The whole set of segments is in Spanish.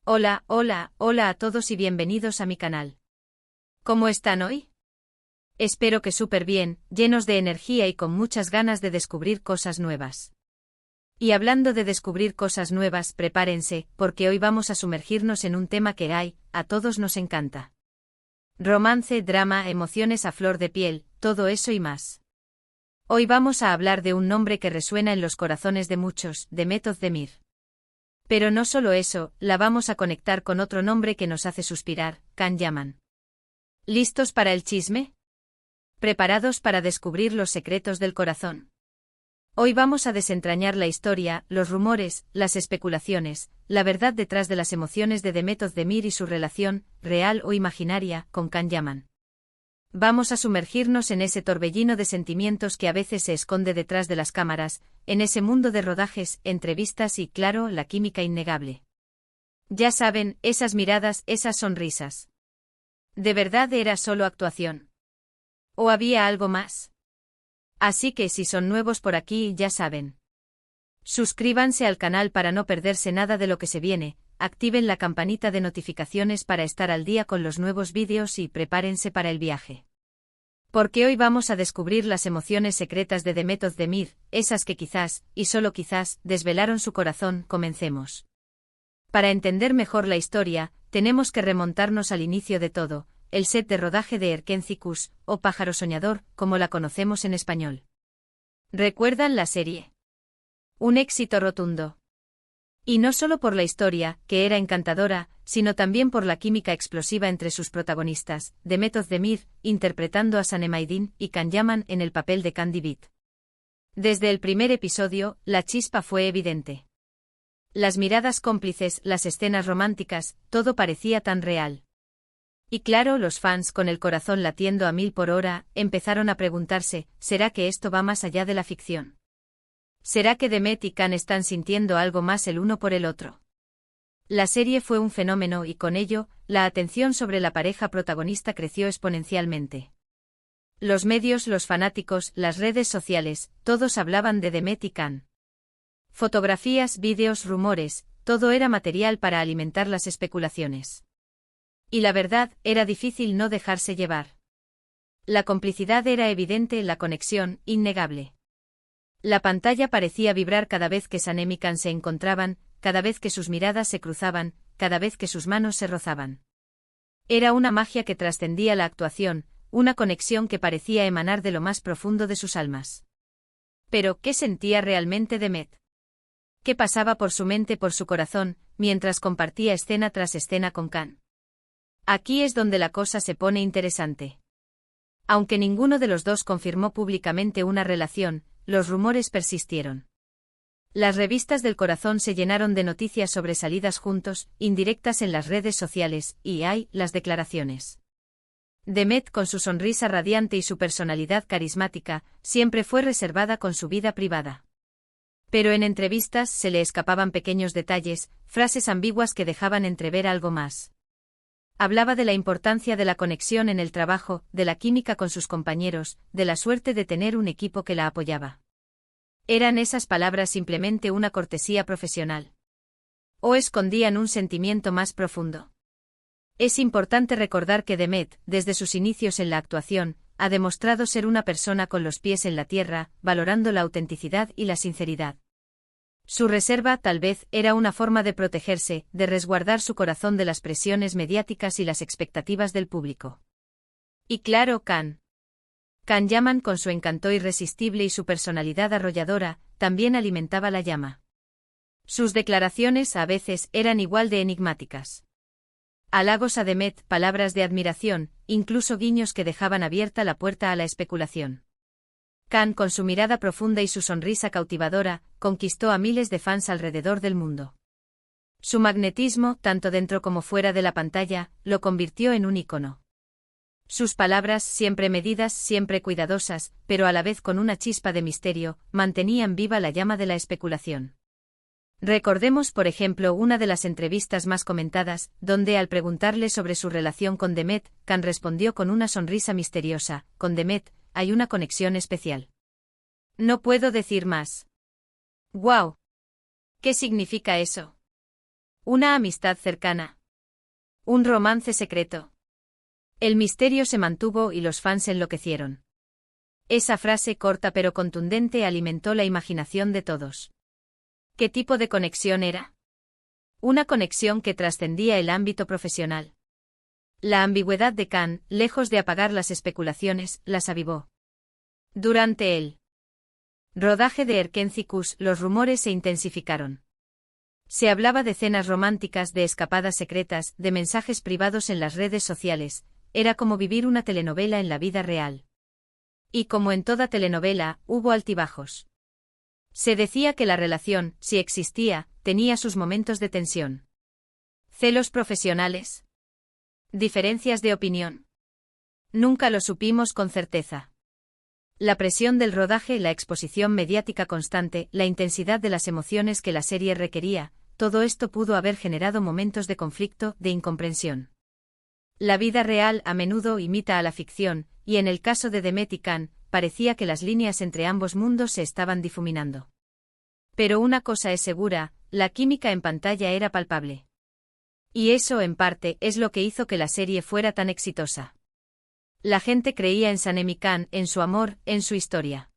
Hola, hola, hola a todos y bienvenidos a mi canal. ¿Cómo están hoy? Espero que súper bien, llenos de energía y con muchas ganas de descubrir cosas nuevas. Y hablando de descubrir cosas nuevas, prepárense, porque hoy vamos a sumergirnos en un tema que a todos nos encanta. Romance, drama, emociones a flor de piel, todo eso y más. Hoy vamos a hablar de un nombre que resuena en los corazones de muchos, Demet Özdemir. Pero no solo eso, la vamos a conectar con otro nombre que nos hace suspirar, Can Yaman. ¿Listos para el chisme? ¿Preparados para descubrir los secretos del corazón? Hoy vamos a desentrañar la historia, los rumores, las especulaciones, la verdad detrás de las emociones de Demet Özdemir y su relación, real o imaginaria, con Can Yaman. Vamos a sumergirnos en ese torbellino de sentimientos que a veces se esconde detrás de las cámaras, en ese mundo de rodajes, entrevistas y, claro, la química innegable. Ya saben, esas miradas, esas sonrisas. ¿De verdad era solo actuación? ¿O había algo más? Así que si son nuevos por aquí, ya saben. Suscríbanse al canal para no perderse nada de lo que se viene, activen la campanita de notificaciones para estar al día con los nuevos vídeos y prepárense para el viaje. Porque hoy vamos a descubrir las emociones secretas de Demet Özdemir, esas que quizás, y solo quizás, desvelaron su corazón. Comencemos. Para entender mejor la historia, tenemos que remontarnos al inicio de todo, el set de rodaje de Erkenci Kuş, o Pájaro Soñador, como la conocemos en español. ¿Recuerdan la serie? Un éxito rotundo. Y no solo por la historia, que era encantadora, sino también por la química explosiva entre sus protagonistas, Demet Özdemir, interpretando a Sanem Aydin, y Can Yaman en el papel de Can Divit. Desde el primer episodio, la chispa fue evidente. Las miradas cómplices, las escenas románticas, todo parecía tan real. Y claro, los fans, con el corazón latiendo a 1000 por hora, empezaron a preguntarse, ¿será que esto va más allá de la ficción? ¿Será que Demet y Can están sintiendo algo más el uno por el otro? La serie fue un fenómeno y con ello, la atención sobre la pareja protagonista creció exponencialmente. Los medios, los fanáticos, las redes sociales, todos hablaban de Demet y Can. Fotografías, vídeos, rumores, todo era material para alimentar las especulaciones. Y la verdad, era difícil no dejarse llevar. La complicidad era evidente, la conexión, innegable. La pantalla parecía vibrar cada vez que Sanem y Can se encontraban, cada vez que sus miradas se cruzaban, cada vez que sus manos se rozaban. Era una magia que trascendía la actuación, una conexión que parecía emanar de lo más profundo de sus almas. Pero, ¿qué sentía realmente Demet? ¿Qué pasaba por su mente, por su corazón, mientras compartía escena tras escena con Can? Aquí es donde la cosa se pone interesante. Aunque ninguno de los dos confirmó públicamente una relación, los rumores persistieron. Las revistas del corazón se llenaron de noticias sobre salidas juntos, indirectas en las redes sociales, y las declaraciones. Demet, con su sonrisa radiante y su personalidad carismática, siempre fue reservada con su vida privada. Pero en entrevistas se le escapaban pequeños detalles, frases ambiguas que dejaban entrever algo más. Hablaba de la importancia de la conexión en el trabajo, de la química con sus compañeros, de la suerte de tener un equipo que la apoyaba. ¿Eran esas palabras simplemente una cortesía profesional? ¿O escondían un sentimiento más profundo? Es importante recordar que Demet, desde sus inicios en la actuación, ha demostrado ser una persona con los pies en la tierra, valorando la autenticidad y la sinceridad. Su reserva, tal vez, era una forma de protegerse, de resguardar su corazón de las presiones mediáticas y las expectativas del público. Y claro, Can Yaman, con su encanto irresistible y su personalidad arrolladora, también alimentaba la llama. Sus declaraciones, a veces, eran igual de enigmáticas. Halagos a Demet, palabras de admiración, incluso guiños que dejaban abierta la puerta a la especulación. Can, con su mirada profunda y su sonrisa cautivadora, conquistó a miles de fans alrededor del mundo. Su magnetismo, tanto dentro como fuera de la pantalla, lo convirtió en un ícono. Sus palabras, siempre medidas, siempre cuidadosas, pero a la vez con una chispa de misterio, mantenían viva la llama de la especulación. Recordemos, por ejemplo, una de las entrevistas más comentadas, donde al preguntarle sobre su relación con Demet, Can respondió con una sonrisa misteriosa: con Demet hay una conexión especial. No puedo decir más. ¡Guau! ¿Qué significa eso? Una amistad cercana. Un romance secreto. El misterio se mantuvo y los fans enloquecieron. Esa frase corta pero contundente alimentó la imaginación de todos. ¿Qué tipo de conexión era? Una conexión que trascendía el ámbito profesional. La ambigüedad de Khan, lejos de apagar las especulaciones, las avivó. Durante el rodaje de Erkénticos, los rumores se intensificaron. Se hablaba de cenas románticas, de escapadas secretas, de mensajes privados en las redes sociales. Era como vivir una telenovela en la vida real. Y como en toda telenovela, hubo altibajos. Se decía que la relación, si existía, tenía sus momentos de tensión. ¿Celos profesionales? ¿Diferencias de opinión? Nunca lo supimos con certeza. La presión del rodaje, la exposición mediática constante, la intensidad de las emociones que la serie requería, todo esto pudo haber generado momentos de conflicto, de incomprensión. La vida real a menudo imita a la ficción, y en el caso de Demet y Khan, parecía que las líneas entre ambos mundos se estaban difuminando. Pero una cosa es segura, la química en pantalla era palpable. Y eso, en parte, es lo que hizo que la serie fuera tan exitosa. La gente creía en Sanem y Khan, en su amor, en su historia.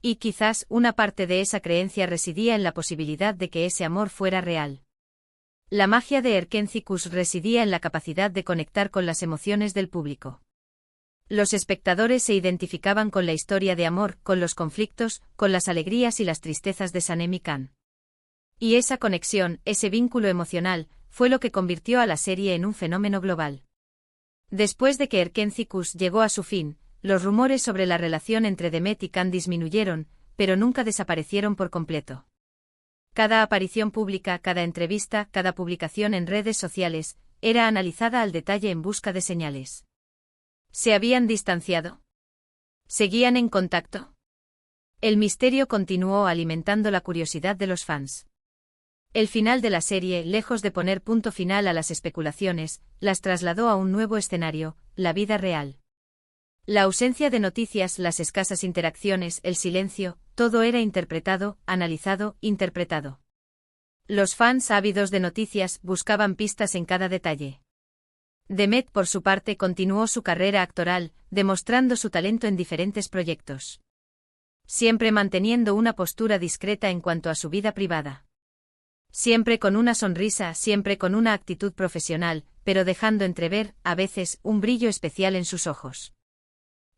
Y quizás una parte de esa creencia residía en la posibilidad de que ese amor fuera real. La magia de Erkénticos residía en la capacidad de conectar con las emociones del público. Los espectadores se identificaban con la historia de amor, con los conflictos, con las alegrías y las tristezas de Sanem y Khan. Y esa conexión, ese vínculo emocional, fue lo que convirtió a la serie en un fenómeno global. Después de que Erkénticos llegó a su fin, los rumores sobre la relación entre Demet y Khan disminuyeron, pero nunca desaparecieron por completo. Cada aparición pública, cada entrevista, cada publicación en redes sociales, era analizada al detalle en busca de señales. ¿Se habían distanciado? ¿Seguían en contacto? El misterio continuó alimentando la curiosidad de los fans. El final de la serie, lejos de poner punto final a las especulaciones, las trasladó a un nuevo escenario, la vida real. La ausencia de noticias, las escasas interacciones, el silencio, todo era interpretado, analizado, interpretado. Los fans ávidos de noticias buscaban pistas en cada detalle. Demet, por su parte, continuó su carrera actoral, demostrando su talento en diferentes proyectos. Siempre manteniendo una postura discreta en cuanto a su vida privada. Siempre con una sonrisa, siempre con una actitud profesional, pero dejando entrever, a veces, un brillo especial en sus ojos.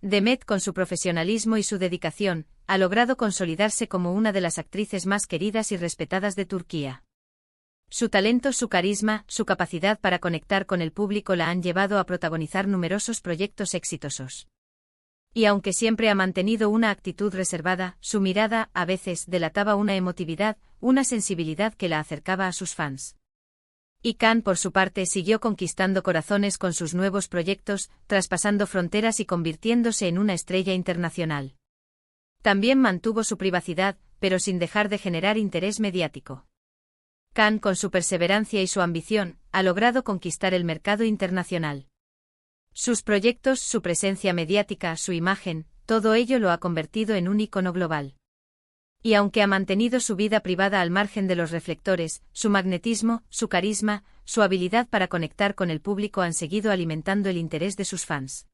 Demet, con su profesionalismo y su dedicación, ha logrado consolidarse como una de las actrices más queridas y respetadas de Turquía. Su talento, su carisma, su capacidad para conectar con el público la han llevado a protagonizar numerosos proyectos exitosos. Y aunque siempre ha mantenido una actitud reservada, su mirada, a veces, delataba una emotividad, una sensibilidad que la acercaba a sus fans. Y Khan, por su parte, siguió conquistando corazones con sus nuevos proyectos, traspasando fronteras y convirtiéndose en una estrella internacional. También mantuvo su privacidad, pero sin dejar de generar interés mediático. Khan, con su perseverancia y su ambición, ha logrado conquistar el mercado internacional. Sus proyectos, su presencia mediática, su imagen, todo ello lo ha convertido en un ícono global. Y aunque ha mantenido su vida privada al margen de los reflectores, su magnetismo, su carisma, su habilidad para conectar con el público han seguido alimentando el interés de sus fans.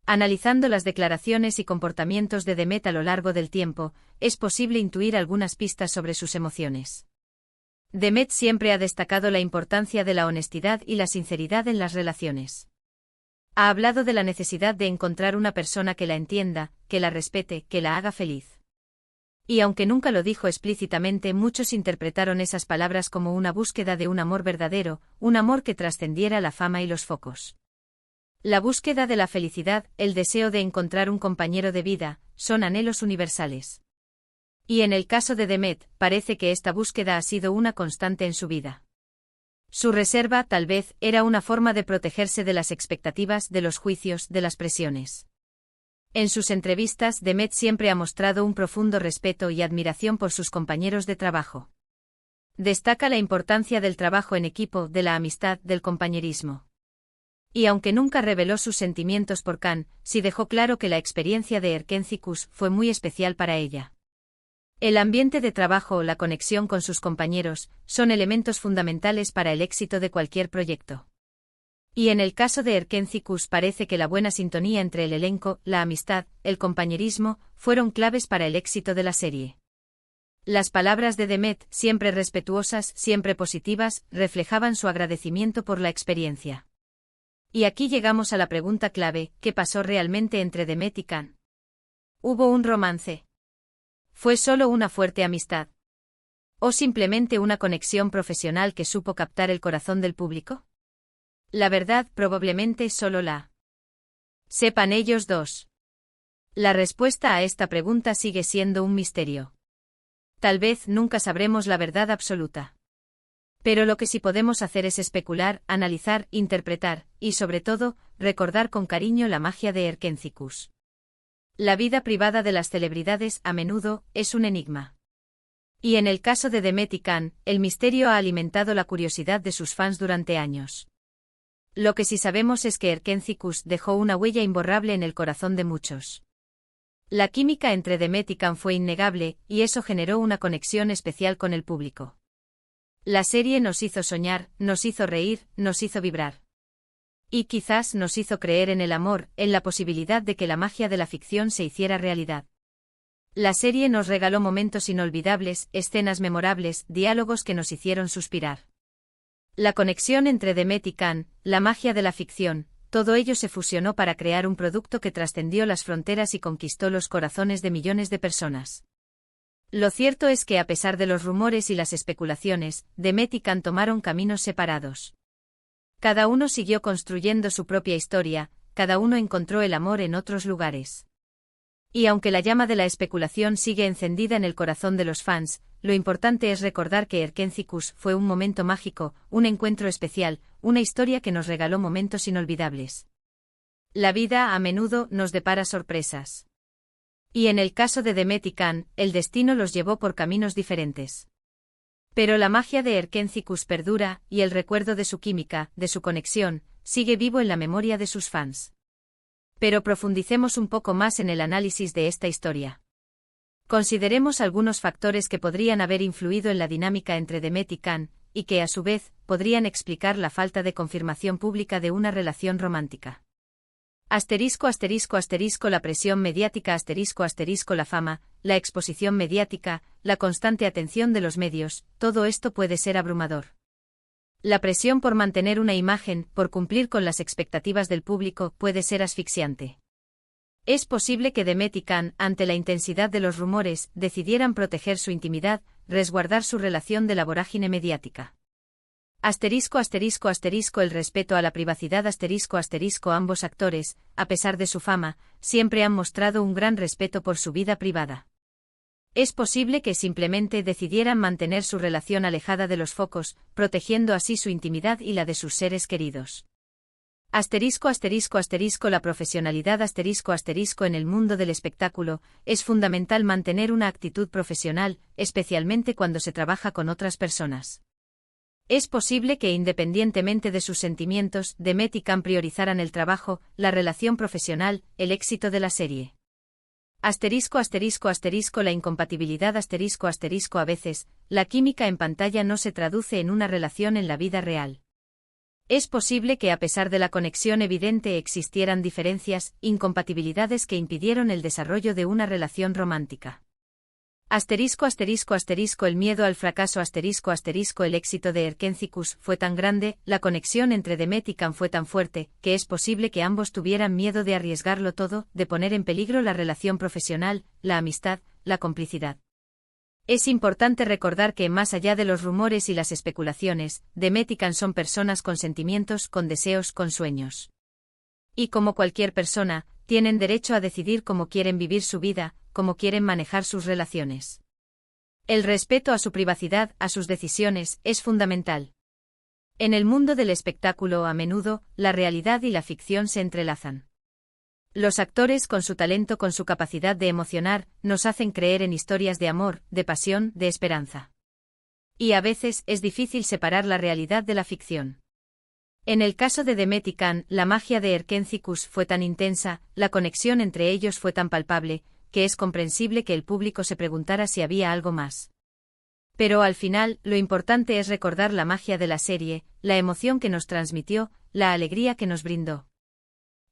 Analizando las declaraciones y comportamientos de Demet a lo largo del tiempo, es posible intuir algunas pistas sobre sus emociones. Demet siempre ha destacado la importancia de la honestidad y la sinceridad en las relaciones. Ha hablado de la necesidad de encontrar una persona que la entienda, que la respete, que la haga feliz. Y aunque nunca lo dijo explícitamente, muchos interpretaron esas palabras como una búsqueda de un amor verdadero, un amor que trascendiera la fama y los focos. La búsqueda de la felicidad, el deseo de encontrar un compañero de vida, son anhelos universales. Y en el caso de Demet, parece que esta búsqueda ha sido una constante en su vida. Su reserva, tal vez, era una forma de protegerse de las expectativas, de los juicios, de las presiones. En sus entrevistas, Demet siempre ha mostrado un profundo respeto y admiración por sus compañeros de trabajo. Destaca la importancia del trabajo en equipo, de la amistad, del compañerismo. Y aunque nunca reveló sus sentimientos por Khan, sí dejó claro que la experiencia de Erkénticos fue muy especial para ella. El ambiente de trabajo o la conexión con sus compañeros son elementos fundamentales para el éxito de cualquier proyecto. Y en el caso de Erkenci-Kus parece que la buena sintonía entre el elenco, la amistad, el compañerismo, fueron claves para el éxito de la serie. Las palabras de Demet, siempre respetuosas, siempre positivas, reflejaban su agradecimiento por la experiencia. Y aquí llegamos a la pregunta clave: ¿qué pasó realmente entre Demet y Can? ¿Hubo un romance? ¿Fue solo una fuerte amistad? ¿O simplemente una conexión profesional que supo captar el corazón del público? La verdad probablemente solo la sepan ellos dos. La respuesta a esta pregunta sigue siendo un misterio. Tal vez nunca sabremos la verdad absoluta. Pero lo que sí podemos hacer es especular, analizar, interpretar, y sobre todo, recordar con cariño la magia de Erkenci-Kus. La vida privada de las celebridades, a menudo, es un enigma. Y en el caso de Demet y Can, el misterio ha alimentado la curiosidad de sus fans durante años. Lo que sí sabemos es que Erkenci-Kus dejó una huella imborrable en el corazón de muchos. La química entre Demet y Can fue innegable, y eso generó una conexión especial con el público. La serie nos hizo soñar, nos hizo reír, nos hizo vibrar. Y quizás nos hizo creer en el amor, en la posibilidad de que la magia de la ficción se hiciera realidad. La serie nos regaló momentos inolvidables, escenas memorables, diálogos que nos hicieron suspirar. La conexión entre Demet y Can, la magia de la ficción, todo ello se fusionó para crear un producto que trascendió las fronteras y conquistó los corazones de millones de personas. Lo cierto es que a pesar de los rumores y las especulaciones, Demet y Can tomaron caminos separados. Cada uno siguió construyendo su propia historia, cada uno encontró el amor en otros lugares. Y aunque la llama de la especulación sigue encendida en el corazón de los fans, lo importante es recordar que Erkenci-Kus fue un momento mágico, un encuentro especial, una historia que nos regaló momentos inolvidables. La vida a menudo nos depara sorpresas. Y en el caso de Demet y Can, el destino los llevó por caminos diferentes. Pero la magia de Erkenci-Kus perdura, y el recuerdo de su química, de su conexión, sigue vivo en la memoria de sus fans. Pero profundicemos un poco más en el análisis de esta historia. Consideremos algunos factores que podrían haber influido en la dinámica entre Demet y Can, y que a su vez, podrían explicar la falta de confirmación pública de una relación romántica. Asterisco asterisco asterisco la presión mediática asterisco asterisco la fama, la exposición mediática, la constante atención de los medios, todo esto puede ser abrumador. La presión por mantener una imagen, por cumplir con las expectativas del público, puede ser asfixiante. Es posible que Demet y Can, ante la intensidad de los rumores, decidieran proteger su intimidad, resguardar su relación de la vorágine mediática. Asterisco asterisco asterisco el respeto a la privacidad asterisco asterisco ambos actores, a pesar de su fama, siempre han mostrado un gran respeto por su vida privada. Es posible que simplemente decidieran mantener su relación alejada de los focos, protegiendo así su intimidad y la de sus seres queridos. Asterisco asterisco asterisco la profesionalidad asterisco asterisco en el mundo del espectáculo, es fundamental mantener una actitud profesional, especialmente cuando se trabaja con otras personas. Es posible que independientemente de sus sentimientos, Demet y Can priorizaran el trabajo, la relación profesional, el éxito de la serie. Asterisco asterisco asterisco la incompatibilidad asterisco asterisco a veces, la química en pantalla no se traduce en una relación en la vida real. Es posible que a pesar de la conexión evidente existieran diferencias, incompatibilidades que impidieron el desarrollo de una relación romántica. Asterisco asterisco asterisco el miedo al fracaso asterisco asterisco el éxito de Erkenci-Kus fue tan grande, la conexión entre Demet y Can fue tan fuerte, que es posible que ambos tuvieran miedo de arriesgarlo todo, de poner en peligro la relación profesional, la amistad, la complicidad. Es importante recordar que más allá de los rumores y las especulaciones, Demet y Can son personas con sentimientos, con deseos, con sueños. Y como cualquier persona, tienen derecho a decidir cómo quieren vivir su vida, cómo quieren manejar sus relaciones. El respeto a su privacidad, a sus decisiones, es fundamental. En el mundo del espectáculo a menudo, la realidad y la ficción se entrelazan. Los actores con su talento, con su capacidad de emocionar, nos hacen creer en historias de amor, de pasión, de esperanza. Y a veces es difícil separar la realidad de la ficción. En el caso de Demet y Can, la magia de Erkenci-Kus fue tan intensa, la conexión entre ellos fue tan palpable, que es comprensible que el público se preguntara si había algo más. Pero al final, lo importante es recordar la magia de la serie, la emoción que nos transmitió, la alegría que nos brindó.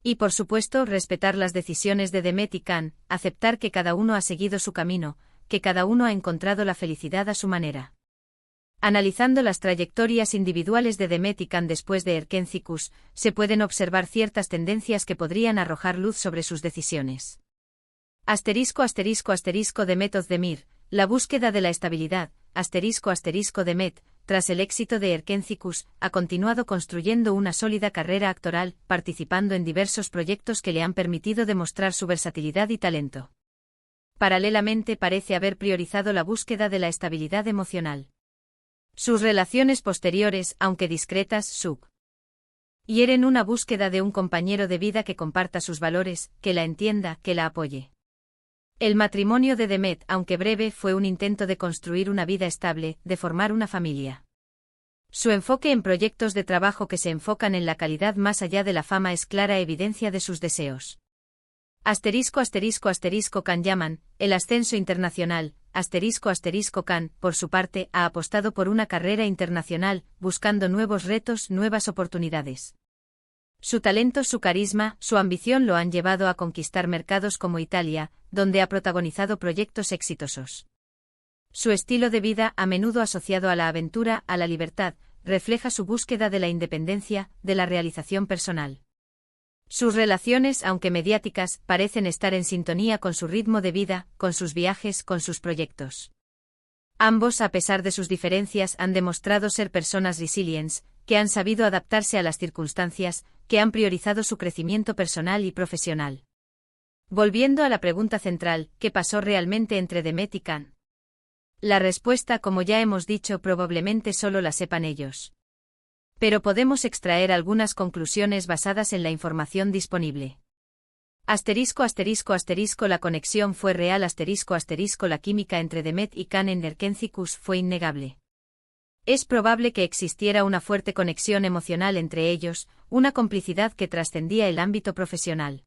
Y por supuesto, respetar las decisiones de Demet y Can, aceptar que cada uno ha seguido su camino, que cada uno ha encontrado la felicidad a su manera. Analizando las trayectorias individuales de Demet y Can después de Erkenci-Kuş, se pueden observar ciertas tendencias que podrían arrojar luz sobre sus decisiones. **** Demet Özdemir, la búsqueda de la estabilidad, *** Demet, tras el éxito de Erkenci-Kuş, ha continuado construyendo una sólida carrera actoral, participando en diversos proyectos que le han permitido demostrar su versatilidad y talento. Paralelamente parece haber priorizado la búsqueda de la estabilidad emocional. Sus relaciones posteriores, aunque discretas, sugieren una búsqueda de un compañero de vida que comparta sus valores, que la entienda, que la apoye. El matrimonio de Demet, aunque breve, fue un intento de construir una vida estable, de formar una familia. Su enfoque en proyectos de trabajo que se enfocan en la calidad más allá de la fama es clara evidencia de sus deseos. ***Can Yaman, el ascenso internacional, ***Can, por su parte, ha apostado por una carrera internacional, buscando nuevos retos, nuevas oportunidades. Su talento, su carisma, su ambición lo han llevado a conquistar mercados como Italia, donde ha protagonizado proyectos exitosos. Su estilo de vida, a menudo asociado a la aventura, a la libertad, refleja su búsqueda de la independencia, de la realización personal. Sus relaciones, aunque mediáticas, parecen estar en sintonía con su ritmo de vida, con sus viajes, con sus proyectos. Ambos, a pesar de sus diferencias, han demostrado ser personas resilientes, que han sabido adaptarse a las circunstancias, que han priorizado su crecimiento personal y profesional. Volviendo a la pregunta central, ¿qué pasó realmente entre Demet y Can? La respuesta, como ya hemos dicho, probablemente solo la sepan ellos. Pero podemos extraer algunas conclusiones basadas en la información disponible. ****La conexión fue real. ***La química entre Demet y Can en Erkenci-Kuş fue innegable. Es probable que existiera una fuerte conexión emocional entre ellos, una complicidad que trascendía el ámbito profesional.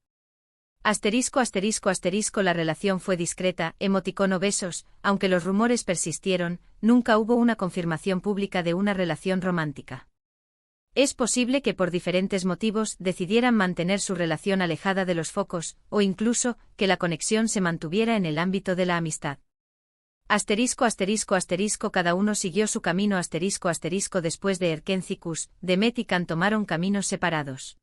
***La relación fue discreta, emoticono besos, aunque los rumores persistieron, nunca hubo una confirmación pública de una relación romántica. Es posible que por diferentes motivos decidieran mantener su relación alejada de los focos, o incluso, que la conexión se mantuviera en el ámbito de la amistad. Cada uno siguió su camino. Después de Erkenci-Kuş, Demet y Can tomaron caminos separados.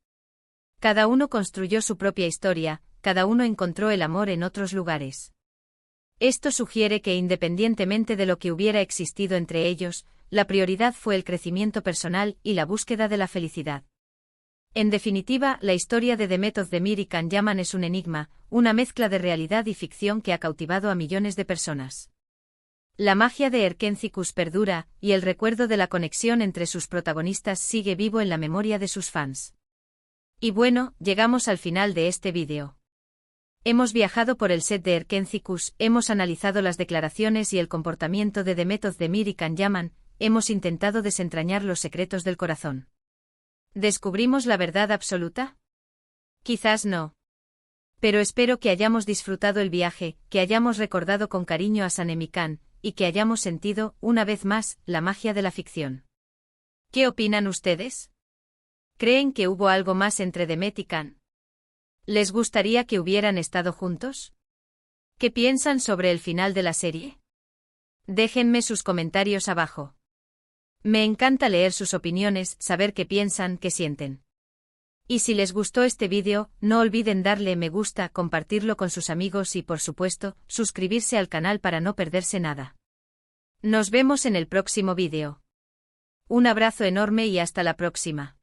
Cada uno construyó su propia historia, cada uno encontró el amor en otros lugares. Esto sugiere que independientemente de lo que hubiera existido entre ellos, la prioridad fue el crecimiento personal y la búsqueda de la felicidad. En definitiva, la historia de Demet Özdemir y Can Yaman es un enigma, una mezcla de realidad y ficción que ha cautivado a millones de personas. La magia de Erkenci-Kuş perdura, y el recuerdo de la conexión entre sus protagonistas sigue vivo en la memoria de sus fans. Y bueno, llegamos al final de este vídeo. Hemos viajado por el set de Erkenci-Kuş, hemos analizado las declaraciones y el comportamiento de Demet Özdemir y Can Yaman, hemos intentado desentrañar los secretos del corazón. ¿Descubrimos la verdad absoluta? Quizás no. Pero espero que hayamos disfrutado el viaje, que hayamos recordado con cariño a Sanem y Can, y que hayamos sentido, una vez más, la magia de la ficción. ¿Qué opinan ustedes? ¿Creen que hubo algo más entre Demet y Can? ¿Les gustaría que hubieran estado juntos? ¿Qué piensan sobre el final de la serie? Déjenme sus comentarios abajo. Me encanta leer sus opiniones, saber qué piensan, qué sienten. Y si les gustó este vídeo, no olviden darle me gusta, compartirlo con sus amigos y, por supuesto, suscribirse al canal para no perderse nada. Nos vemos en el próximo vídeo. Un abrazo enorme y hasta la próxima.